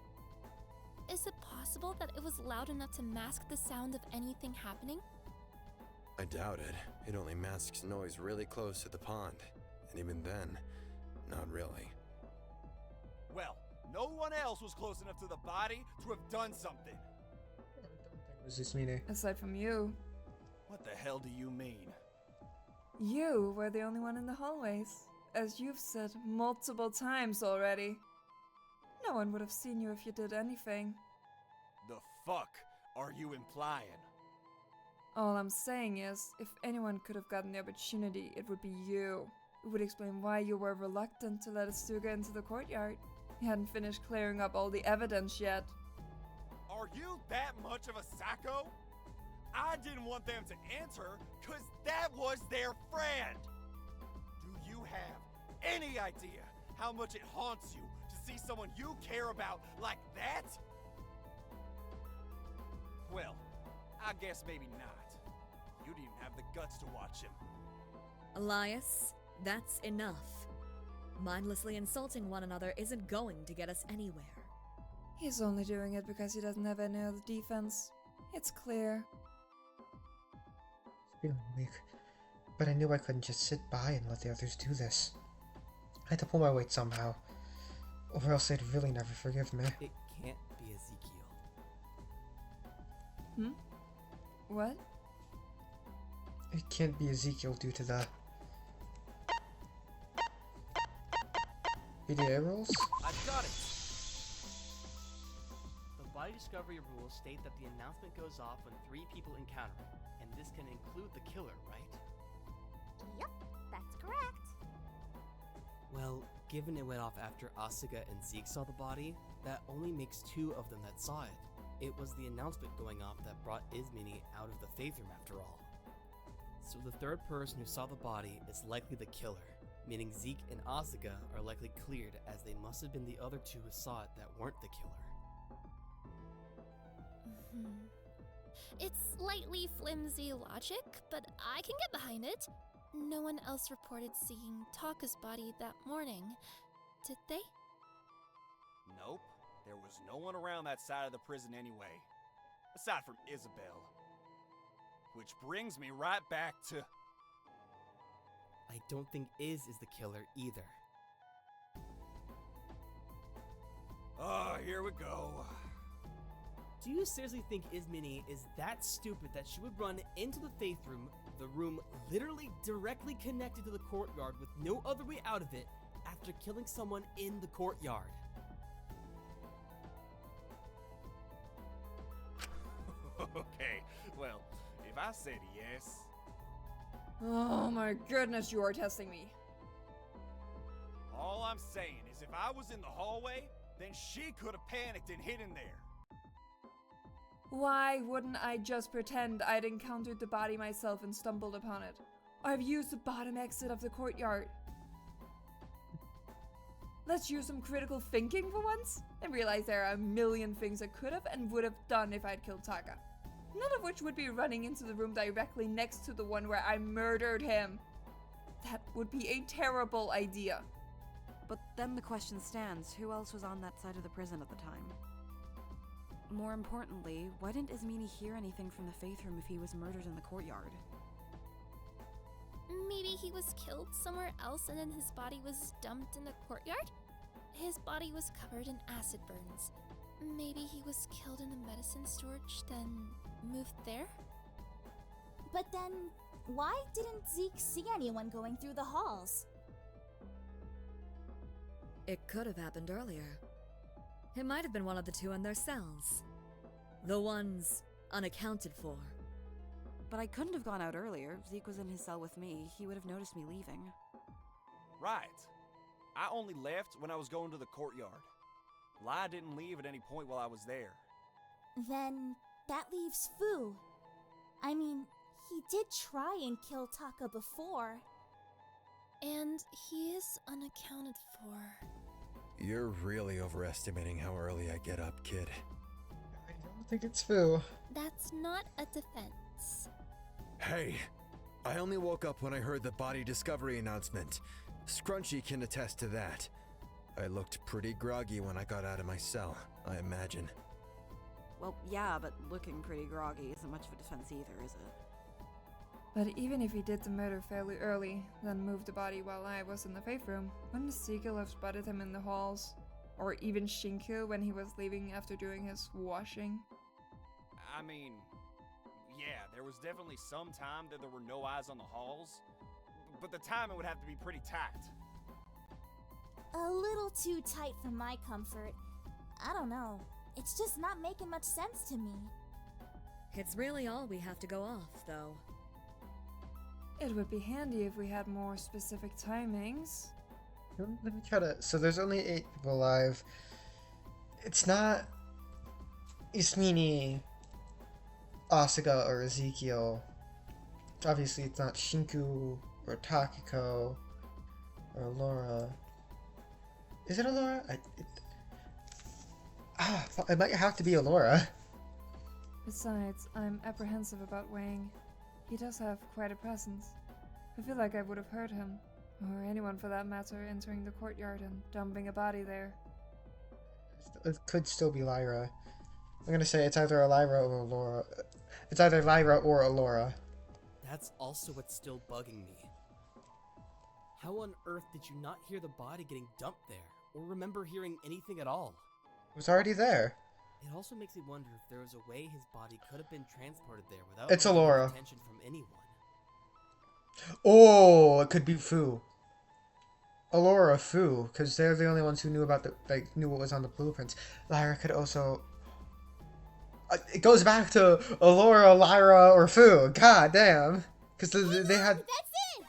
Is it possible that it was loud enough to mask the sound of anything happening? I doubt it. It only masks noise really close to the pond. And even then, not really. Well, no one else was close enough to the body to have done something. I don't think it was Ismene. Aside from you. What the hell do you mean? You were the only one in the hallways, as you've said multiple times already. No one would have seen you if you did anything. The fuck are you implying? All I'm saying is, if anyone could have gotten the opportunity, it would be you. It would explain why you were reluctant to let Asuka into the courtyard. You hadn't finished clearing up all the evidence yet. Are you that much of a sacco? I didn't want them to enter because that was their friend. Do you have any idea how much it haunts you to see someone you care about like that? Well, I guess maybe not. You didn't have the guts to watch him. Elias, that's enough. Mindlessly insulting one another isn't going to get us anywhere. He's only doing it because he doesn't have any other defense. It's clear. It's feeling weak, but I knew I couldn't just sit by and let the others do this. I had to pull my weight somehow, or else they'd really never forgive me. It can't be Ezekiel. What? It can't be Ezekiel due to the PDA rules? I've got it. The body discovery rules state that the announcement goes off when 3 people encounter it, and this can include the killer, right? Yep, that's correct. Well, given it went off after Asuka and Zeke saw the body, that only makes 2 of them that saw it. It was the announcement going off that brought Ismene out of the faith room after all. So the 3rd person who saw the body is likely the killer, meaning Zeke and Asuka are likely cleared, as they must have been the other 2 who saw it that weren't the killer. It's slightly flimsy logic, but I can get behind it. No one else reported seeing Taka's body that morning, did they? Nope. There was no one around that side of the prison anyway. Aside from Isabel. Which brings me right back to... I don't think Iz is the killer either. Oh, here we go. Do you seriously think Ismene is that stupid that she would run into the faith room, the room literally directly connected to the courtyard with no other way out of it, after killing someone in the courtyard? Okay, well, if I said yes... Oh my goodness, you are testing me. All I'm saying is if I was in the hallway, then she could have panicked and hid in there. Why wouldn't I just pretend I'd encountered the body myself and stumbled upon it? I've used the bottom exit of the courtyard. Let's use some critical thinking for once, and realize there are a million things I could have and would have done if I'd killed Taka. None of which would be running into the room directly next to the one where I murdered him. That would be a terrible idea. But then the question stands, who else was on that side of the prison at the time? More importantly, why didn't Ismene hear anything from the faith room if he was murdered in the courtyard? Maybe he was killed somewhere else and then his body was dumped in the courtyard? His body was covered in acid burns. Maybe he was killed in the medicine storage, then moved there? But then, why didn't Zeke see anyone going through the halls? It could have happened earlier. It might have been one of the 2 in their cells. The ones unaccounted for. But I couldn't have gone out earlier. Zeke was in his cell with me. He would have noticed me leaving. Right. I only left when I was going to the courtyard. Lai didn't leave at any point while I was there. Then, that leaves Fu. I mean, he did try and kill Taka before. And he is unaccounted for. You're really overestimating how early I get up, kid. I don't think it's Fu. That's not a defense. Hey! I only woke up when I heard the body discovery announcement. Scrunchy can attest to that. I looked pretty groggy when I got out of my cell, I imagine. Well, yeah, but looking pretty groggy isn't much of a defense either, is it? But even if he did the murder fairly early, then moved the body while I was in the faith room, wouldn't Sashiko have spotted him in the halls? Or even Shinku when he was leaving after doing his washing? I mean, yeah, there was definitely some time that there were no eyes on the halls, but the timing would have to be pretty tight. A little too tight for my comfort. I don't know. It's just not making much sense to me. It's really all we have to go off, though. It would be handy if we had more specific timings. Let me try to. So there's only 8 people alive. It's not Ismini, Asuka, or Ezekiel. Obviously, it's not Shinku or Takiko or Laura. Is it Alora? It might have to be Alora. Besides, I'm apprehensive about Wang. He does have quite a presence. I feel like I would have heard him, or anyone for that matter, entering the courtyard and dumping a body there. It could still be Lyra. I'm gonna say it's either a Lyra or Alora. It's either Lyra or Alora. That's also what's still bugging me. How on earth did you not hear the body getting dumped there, or remember hearing anything at all? It was already there. It also makes me wonder if there was a way his body could have been transported there without It's Alora. attention from anyone. Oh, it could be Fu. Alora, Fu, because they're the only ones who knew about knew what was on the blueprints. Lyra could also. It goes back to Alora, Lyra, or Fu. God damn, because they had. That's it!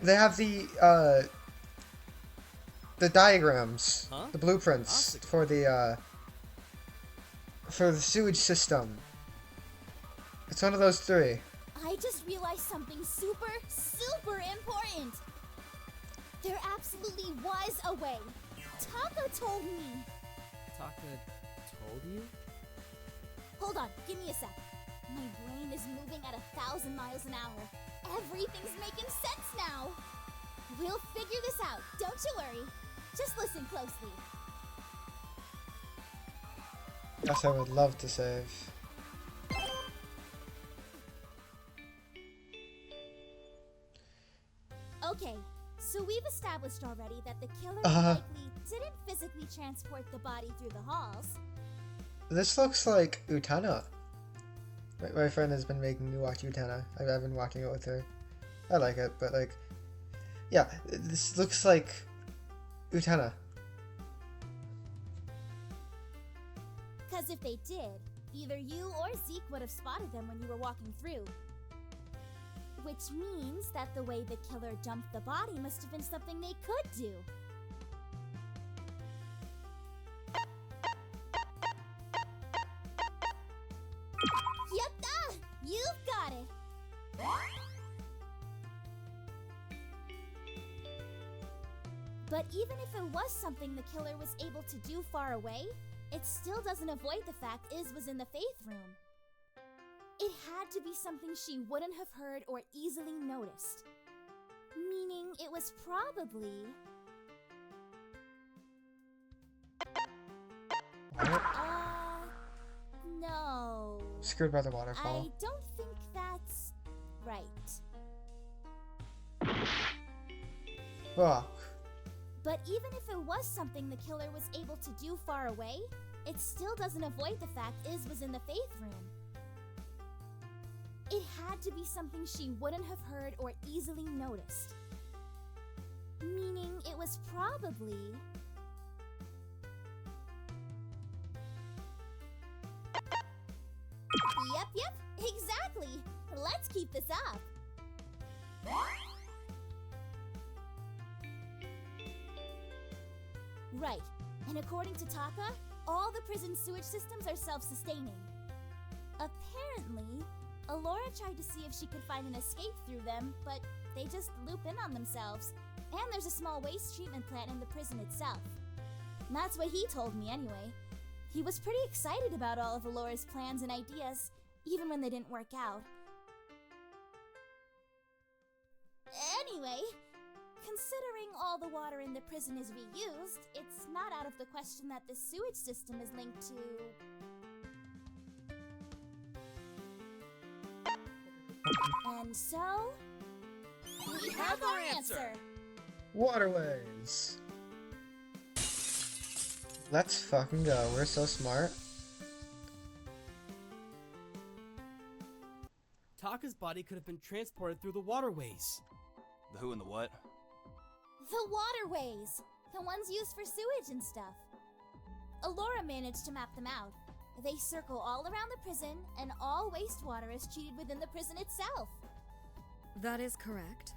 They have the diagrams, Huh? the blueprints for the sewage system. It's one of those 3. I just realized something super, super important. There absolutely was a way. Taka told me. Taka told you? Hold on, give me a sec. My brain is moving at 1,000 miles an hour. Everything's making sense now. We'll figure this out, don't you worry. Just listen closely. Yes, I would love to save. Okay, so we've established already that the killer likely didn't physically transport the body through the halls. This looks like Utena. My friend has been making me watch Utena. I've been watching it with her. I like it, but like, yeah, this looks like Utena. Because if they did, either you or Zeke would have spotted them when you were walking through. Which means that the way the killer dumped the body must have been something they could do. Yatta! You've got it! But even if it was something the killer was able to do far away, it still doesn't avoid the fact Iz was in the faith room. It had to be something she wouldn't have heard or easily noticed. Meaning it was probably... no. Screwed by the waterfall. I don't think that's right. Fuck. But even if it was something the killer was able to do far away, it still doesn't avoid the fact Iz was in the faith room. It had to be something she wouldn't have heard or easily noticed. Meaning it was probably... Yep, exactly! Let's keep this up! Right, and according to Taka, all the prison sewage systems are self-sustaining. Apparently, Alora tried to see if she could find an escape through them, but they just loop in on themselves. And there's a small waste treatment plant in the prison itself. That's what he told me anyway. He was pretty excited about all of Alora's plans and ideas, even when they didn't work out. Anyway, considering all the water in the prison is reused, it's not out of the question that the sewage system is linked to... And so... we have our answer! Waterways. Let's fucking go. We're so smart. Taka's body could have been transported through the waterways. The who and the what? The waterways! The ones used for sewage and stuff. Alora managed to map them out. They circle all around the prison, and all wastewater is treated within the prison itself. That is correct.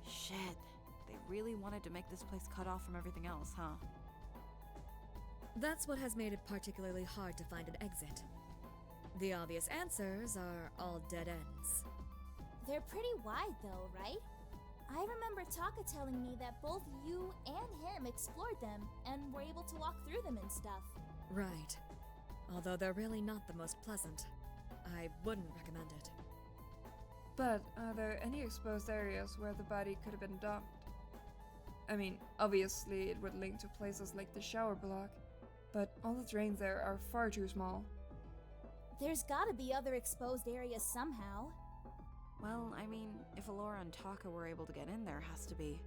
Shit. They really wanted to make this place cut off from everything else, huh? That's what has made it particularly hard to find an exit. The obvious answers are all dead ends. They're pretty wide though, right? I remember Taka telling me that both you and him explored them and were able to walk through them and stuff. Right. Although they're really not the most pleasant. I wouldn't recommend it. But are there any exposed areas where the body could have been dumped? I mean, obviously it would link to places like the shower block, but all the drains there are far too small. There's gotta be other exposed areas somehow. Well, I mean, if Alora and Taka were able to get in, there has to be.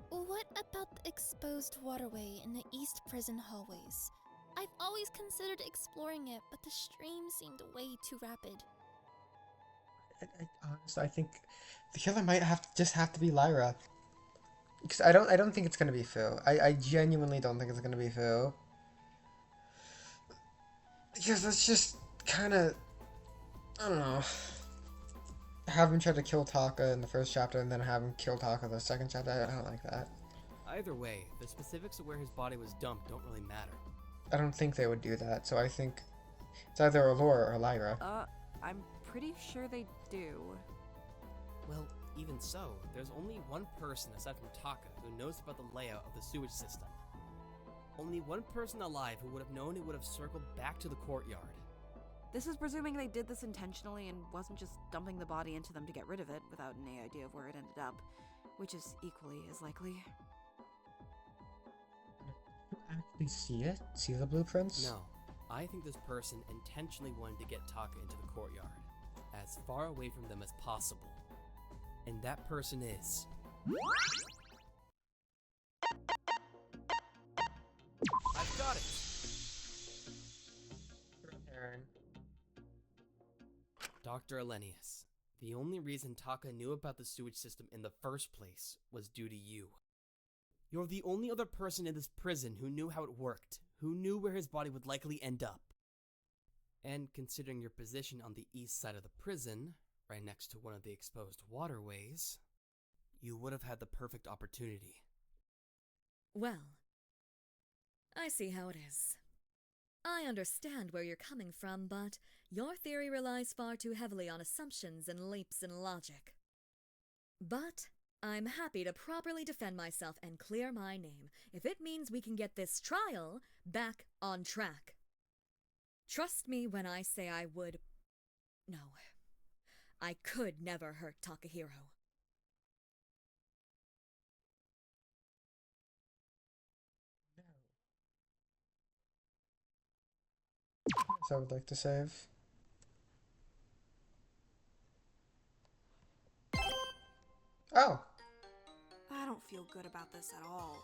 What about the exposed waterway in the East Prison hallways? I've always considered exploring it, but the stream seemed way too rapid. Honestly, I think the killer might just have to be Lyra. Because I don't think it's gonna be Phil. I genuinely don't think it's gonna be Phil. Because that's just kinda, I don't know. Have him try to kill Taka in the first chapter and then have him kill Taka in the second chapter. I don't like that. Either way, the specifics of where his body was dumped don't really matter. I don't think they would do that, so I think it's either Allura or Lyra. I'm pretty sure they do. Well, even so, there's only one person aside from Taka who knows about the layout of the sewage system. Only one person alive who would have known it would have circled back to the courtyard. This is presuming they did this intentionally and wasn't just dumping the body into them to get rid of it without any idea of where it ended up, which is equally as likely. Actually see it? See the blueprints? No, I think this person intentionally wanted to get Taka into the courtyard, as far away from them as possible. And that person is... I've got it! Dr. Elenius, the only reason Taka knew about the sewage system in the first place was due to you. You're the only other person in this prison who knew how it worked, who knew where his body would likely end up. And considering your position on the east side of the prison, right next to one of the exposed waterways, you would have had the perfect opportunity. Well, I see how it is. I understand where you're coming from, but your theory relies far too heavily on assumptions and leaps in logic. But I'm happy to properly defend myself and clear my name if it means we can get this trial back on track. Trust me when I say I would... No, I could never hurt Takahiro. So I would like to save. Oh! I don't feel good about this at all.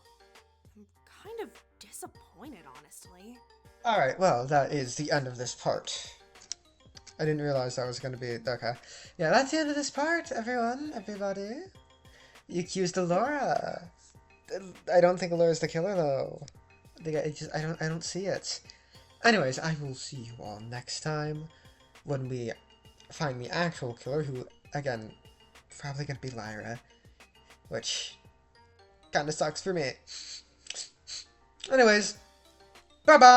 I'm kind of disappointed, honestly. Alright, well, that is the end of this part. I didn't realize that was going to be... Okay. Yeah, that's the end of this part, everybody. You accused Allura. I don't think Allura's the killer, though. I don't see it. Anyways, I will see you all next time when we find the actual killer, who, again, probably gonna be Lyra, which kinda sucks for me. Anyways, bye-bye!